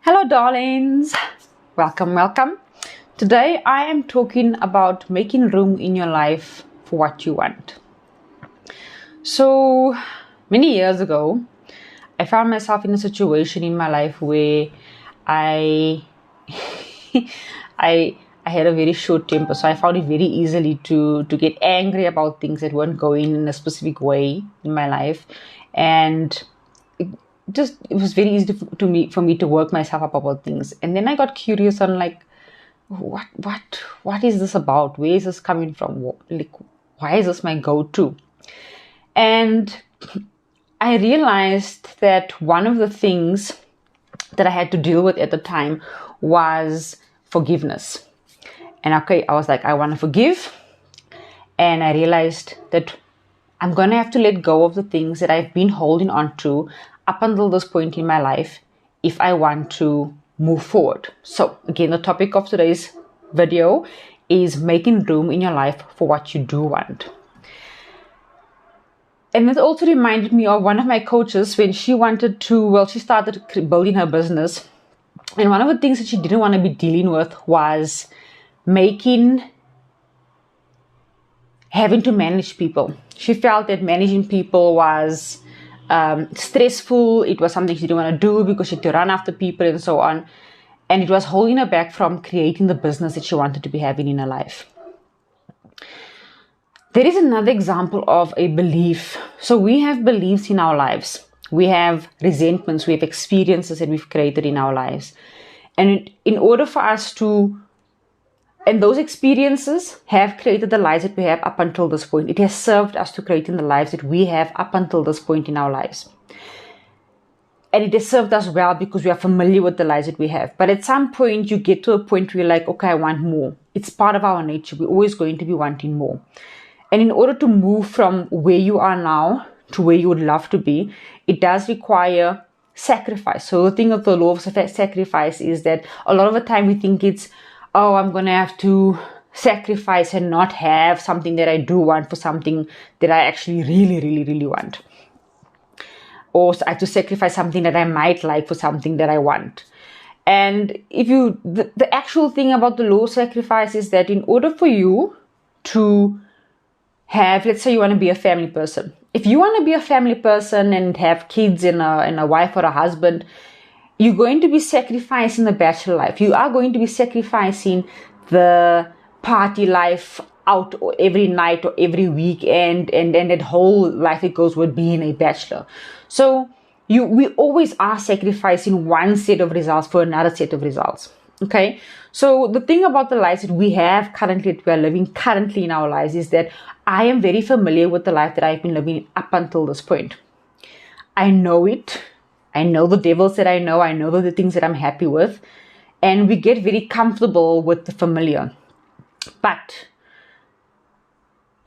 Hello darlings, welcome. Today I am talking about making room in your life for what you want. So many years ago, I found myself in a situation in my life where I I had a very short temper, so I found it very easily to get angry about things that weren't going in a specific way in my life, and it was very easy for me to work myself up about things. And then I got curious on like, what is this about? Where is this coming from? Like, why is this my go-to? And I realized that one of the things that I had to deal with at the time was forgiveness. And okay, I was like, I want to forgive. And I realized that I'm going to have to let go of the things that I've been holding on to up until this point in my life if I want to move forward. So again, the topic of today's video is making room in your life for what you do want. And it also reminded me of one of my coaches when she she started building her business. And one of the things that she didn't want to be dealing with was having to manage people. She felt that managing people was stressful. It was something she didn't want to do because she had to run after people and so on. And it was holding her back from creating the business that she wanted to be having in her life. There is another example of a belief. So we have beliefs in our lives. We have resentments, we have experiences that we've created in our lives. And in order for us and those experiences have created the lives that we have up until this point. It has served us to creating the lives that we have up until this point in our lives. And it has served us well because we are familiar with the lives that we have. But at some point, you get to a point where you're like, okay, I want more. It's part of our nature. We're always going to be wanting more. And in order to move from where you are now to where you would love to be, it does require sacrifice. So the thing of the law of sacrifice is that a lot of the time we think it's, oh, I'm going to have to sacrifice and not have something that I do want for something that I actually really, really, really want. Or I have to sacrifice something that I might like for something that I want. And the actual thing about the law of sacrifice is that in order for you to have, let's say you want to be a family person. If you want to be a family person and have kids and a wife or a husband, you're going to be sacrificing the bachelor life. You are going to be sacrificing the party life out every night or every weekend, and then that whole life it goes with being a bachelor. So we always are sacrificing one set of results for another set of results. Okay. So the thing about the lives that we have currently, that we are living currently in our lives, is that I am very familiar with the life that I've been living up until this point. I know it. I know the devils that I know the things that I'm happy with, and we get very comfortable with the familiar. But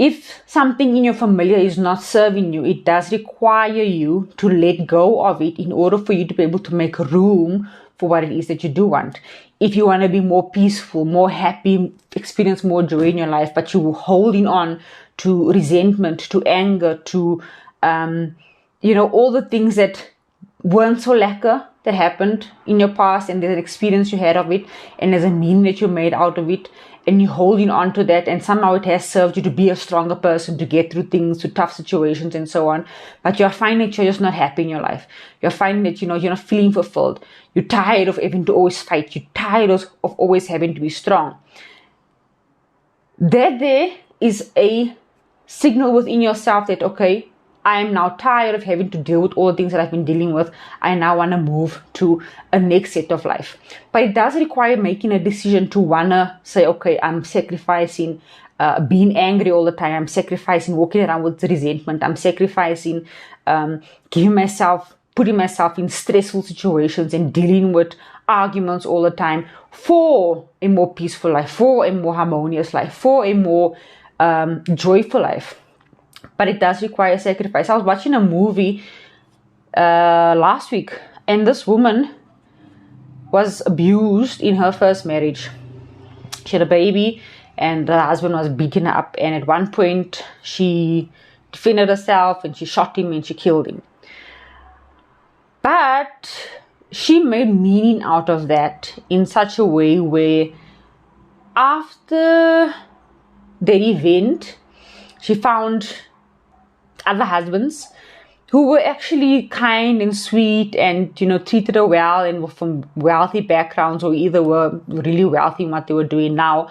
if something in your familiar is not serving you, it does require you to let go of it in order for you to be able to make room for what it is that you do want. If you want to be more peaceful, more happy, experience more joy in your life, but you're holding on to resentment, to anger, to all the things that weren't so lacquer that happened in your past, and there's an experience you had of it, and there's a meaning that you made out of it, and you're holding on to that, and somehow it has served you to be a stronger person, to get through things, to tough situations and so on. But you're finding that you're just not happy in your life. You're finding that you're not feeling fulfilled. You're tired of having to always fight. You're tired of always having to be strong. That there is a signal within yourself that, okay, I am now tired of having to deal with all the things that I've been dealing with. I now want to move to a next set of life. But it does require making a decision to want to say, okay, I'm sacrificing being angry all the time. I'm sacrificing walking around with resentment. I'm sacrificing putting myself in stressful situations and dealing with arguments all the time for a more peaceful life, for a more harmonious life, for a more joyful life. But it does require sacrifice. I was watching a movie last week, and this woman was abused in her first marriage. She had a baby, and the husband was beating her up. And at one point, she defended herself, and she shot him, and she killed him. But she made meaning out of that in such a way where after that event, she found other husbands who were actually kind and sweet and, treated her well and were from wealthy backgrounds or either were really wealthy in what they were doing now.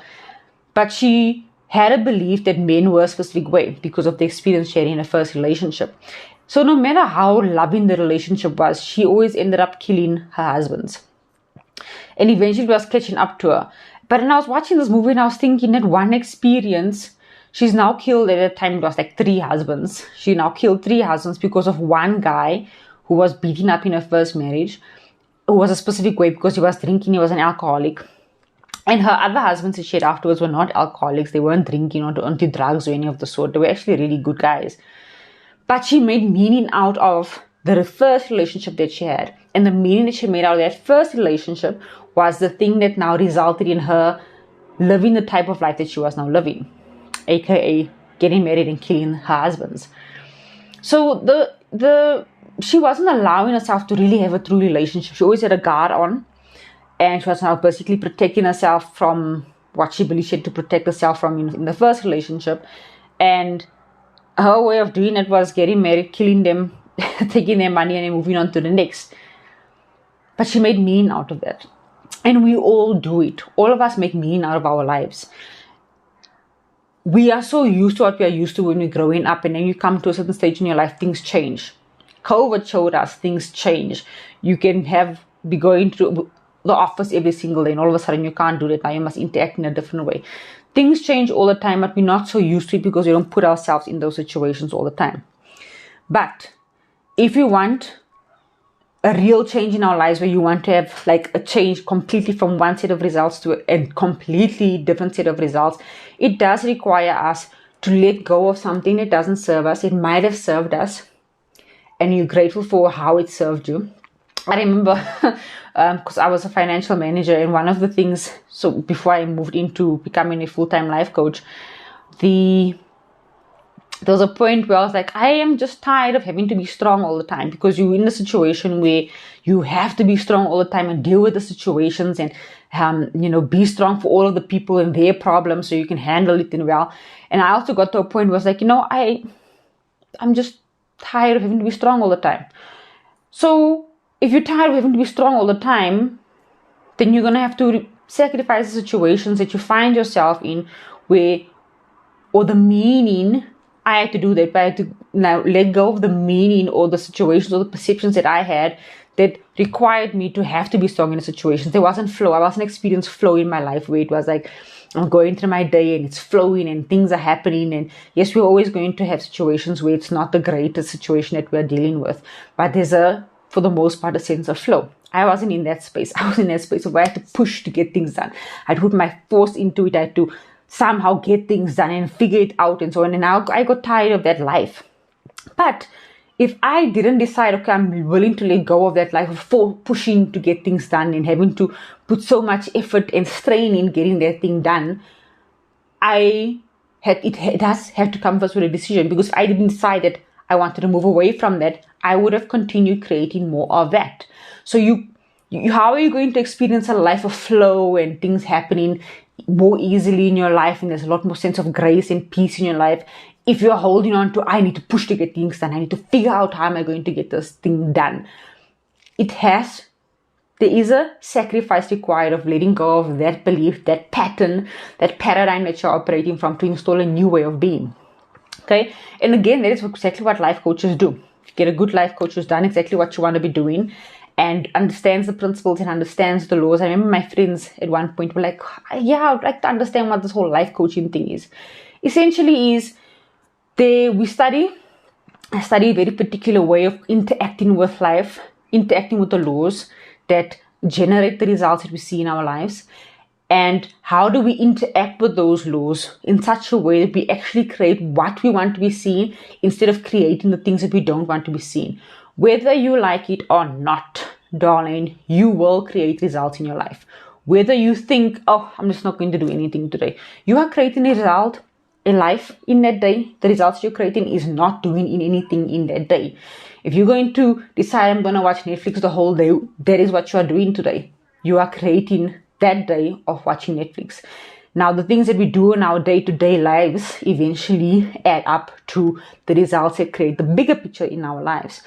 But she had a belief that men were a specific way because of the experience she had in her first relationship. So no matter how loving the relationship was, she always ended up killing her husbands. And eventually it was catching up to her. But when I was watching this movie and I was thinking that one experience, she's now killed, at a time it was like 3 husbands. She now killed 3 husbands because of one guy who was beaten up in her first marriage, who was a specific way because he was drinking, he was an alcoholic. And her other husbands that she had afterwards were not alcoholics. They weren't drinking or onto drugs or any of the sort. They were actually really good guys. But she made meaning out of the first relationship that she had. And the meaning that she made out of that first relationship was the thing that now resulted in her living the type of life that she was now living, aka getting married and killing her husbands. So she wasn't allowing herself to really have a true relationship. She always had a guard on, and she was now basically protecting herself from what she believed she had to protect herself from in the first relationship. And her way of doing it was getting married, killing them, taking their money, and then moving on to the next. But she made meaning out of that. And we all do it. All of us make meaning out of our lives. We are so used to what we are used to when we're growing up, and then you come to a certain stage in your life, things change. COVID showed us things change. You can be going to the office every single day, and all of a sudden you can't do that. Now you must interact in a different way. Things change all the time, but we're not so used to it because we don't put ourselves in those situations all the time. But if you want a real change in our lives, where you want to have like a change completely from one set of results to a completely different set of results, it does require us to let go of something that doesn't serve us. It might have served us, and you're grateful for how it served you. I remember because I was a financial manager, and one of the things, so before I moved into becoming a full-time life coach, there was a point where I was like, I am just tired of having to be strong all the time, because you're in a situation where you have to be strong all the time and deal with the situations and be strong for all of the people and their problems so you can handle it well. And I also got to a point where I was like, I'm just tired of having to be strong all the time. So if you're tired of having to be strong all the time, then you're going to have to sacrifice the situations that you find yourself in or the meaning. I had to do that, but I had to now let go of the meaning or the situations or the perceptions that I had that required me to have to be strong in the situations. There wasn't flow. I wasn't experiencing flow in my life where it was like I'm going through my day and it's flowing and things are happening. And yes, we're always going to have situations where it's not the greatest situation that we're dealing with, but there's for the most part, a sense of flow. I wasn't in that space. I was in that space where I had to push to get things done. I had to put my force into it. I had to somehow get things done and figure it out and so on. And now I got tired of that life. But if I didn't decide, okay, I'm willing to let go of that life of pushing to get things done and having to put so much effort and strain in getting that thing done, it does have to come first with a decision. Because if I didn't decide that I wanted to move away from that, I would have continued creating more of that. So how are you going to experience a life of flow and things happening more easily in your life, and there's a lot more sense of grace and peace in your life, if you're holding on to, I need to push to get things done, I need to figure out how am I going to get this thing done? There is a sacrifice required of letting go of that belief, that pattern, that paradigm that you're operating from, to install a new way of being. Okay? And again, that is exactly what life coaches do. Get a good life coach who's done exactly what you want to be doing and understands the principles and understands the laws. I remember my friends at one point were like, yeah, I'd like to understand what this whole life coaching thing is. Essentially I study a very particular way of interacting with life, interacting with the laws that generate the results that we see in our lives. And how do we interact with those laws in such a way that we actually create what we want to be seen instead of creating the things that we don't want to be seen? Whether you like it or not, darling, you will create results in your life. Whether you think, oh, I'm just not going to do anything today, you are creating a result a life in that day, the results you're creating is not doing in anything in that day. If you're going to decide I'm going to watch Netflix the whole day, that is what you are doing today. You are creating that day of watching Netflix. Now, the things that we do in our day-to-day lives eventually add up to the results that create the bigger picture in our lives.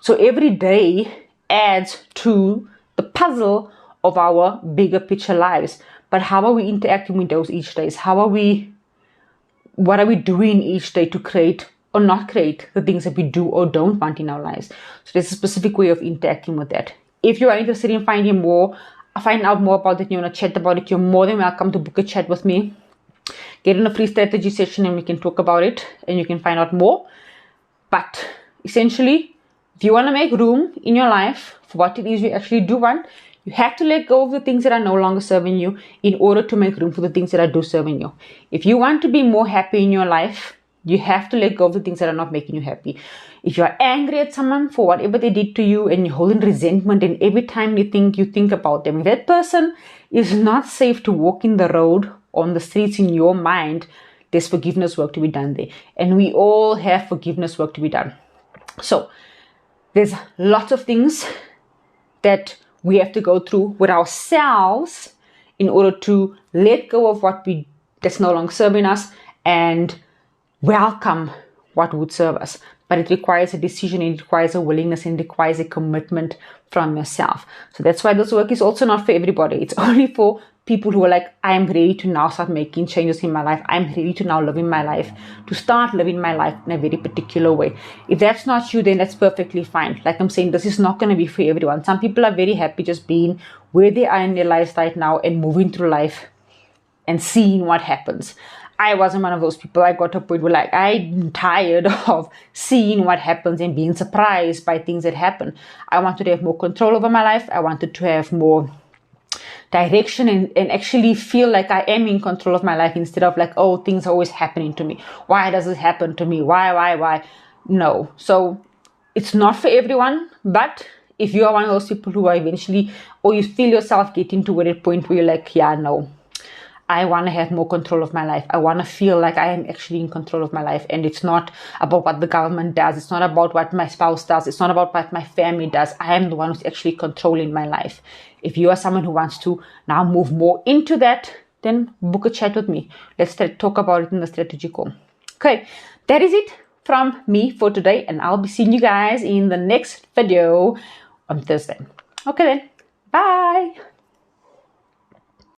So every day adds to the puzzle of our bigger picture lives. But how are we interacting with those each days? What are we doing each day to create or not create the things that we do or don't want in our lives? So there's a specific way of interacting with that. If you are interested in find out more about it, you want to chat about it, you're more than welcome to book a chat with me. Get in a free strategy session and we can talk about it and you can find out more. But essentially, if you want to make room in your life for what it is you actually do want, you have to let go of the things that are no longer serving you in order to make room for the things that are do serving you. If you want to be more happy in your life, you have to let go of the things that are not making you happy. If you are angry at someone for whatever they did to you and you're holding resentment, and every time you think about them, if that person is not safe to walk in the road, on the streets in your mind, there's forgiveness work to be done there. And we all have forgiveness work to be done. So there's lots of things that we have to go through with ourselves in order to let go of that's no longer serving us and welcome what would serve us. But it requires a decision, it requires a willingness, and it requires a commitment from yourself. So that's why this work is also not for everybody. It's only for people who are like, I'm ready to now start making changes in my life. I'm ready to now live in my life, to start living my life in a very particular way. If that's not you, then that's perfectly fine. Like I'm saying, this is not going to be for everyone. Some people are very happy just being where they are in their lives right now and moving through life and seeing what happens. I wasn't one of those people. I got to a point where I'm tired of seeing what happens and being surprised by things that happen. I wanted to have more control over my life. I wanted to have more direction and actually feel like I am in control of my life instead of things are always happening to me. Why does it happen to me? Why? No. So it's not for everyone, but if you are one of those people who are eventually, or you feel yourself getting to that point where you're like, yeah, no, I want to have more control of my life. I want to feel like I am actually in control of my life. And it's not about what the government does. It's not about what my spouse does. It's not about what my family does. I am the one who's actually controlling my life. If you are someone who wants to now move more into that, then book a chat with me. Let's talk about it in the strategy call. Okay, that is it from me for today. And I'll be seeing you guys in the next video on Thursday. Okay then, bye.